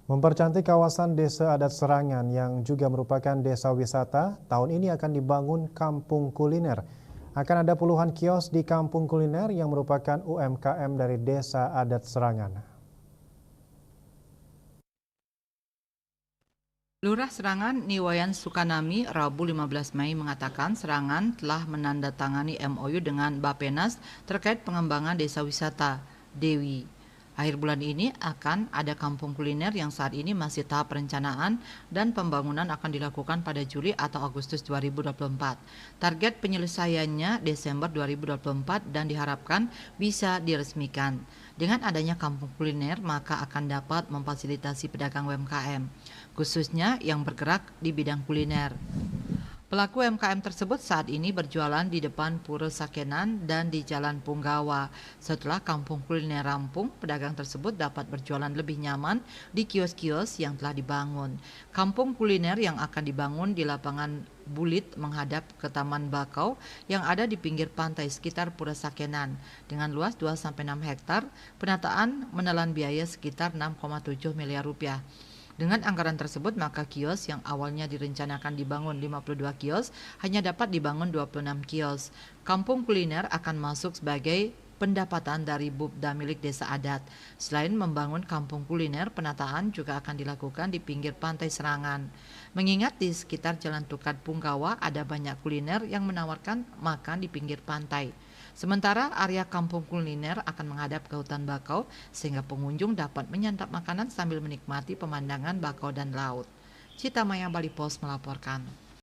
Mempercantik kawasan Desa Adat Serangan yang juga merupakan desa wisata, tahun ini akan dibangun kampung kuliner. Akan ada puluhan kios di kampung kuliner yang merupakan UMKM dari Desa Adat Serangan. Lurah Serangan Niwayan Sukanami Rabu 15 Mei mengatakan Serangan telah menandatangani MOU dengan Bappenas terkait pengembangan desa wisata Dewi. Akhir bulan ini akan ada kampung kuliner yang saat ini masih tahap perencanaan dan pembangunan akan dilakukan pada Juli atau Agustus 2024. Target penyelesaiannya Desember 2024 dan diharapkan bisa diresmikan. Dengan adanya kampung kuliner maka akan dapat memfasilitasi pedagang UMKM, khususnya yang bergerak di bidang kuliner. Pelaku UMKM tersebut saat ini berjualan di depan Pura Sakenan dan di Jalan Punggawa. Setelah kampung kuliner rampung, pedagang tersebut dapat berjualan lebih nyaman di kios-kios yang telah dibangun. Kampung kuliner yang akan dibangun di lapangan Bulit menghadap ke Taman Bakau yang ada di pinggir pantai sekitar Pura Sakenan. Dengan luas 2-6 hektar, penataan menelan biaya sekitar 6,7 miliar rupiah. Dengan anggaran tersebut, maka kios yang awalnya direncanakan dibangun 52 kios hanya dapat dibangun 26 kios. Kampung kuliner akan masuk sebagai pendapatan dari Bupda milik desa adat. Selain membangun kampung kuliner, penataan juga akan dilakukan di pinggir pantai Serangan. Mengingat di sekitar Jalan Tukad Punggawa ada banyak kuliner yang menawarkan makan di pinggir pantai. Sementara area kampung kuliner akan menghadap ke hutan bakau sehingga pengunjung dapat menyantap makanan sambil menikmati pemandangan bakau dan laut. Cita Maya Bali Pos melaporkan.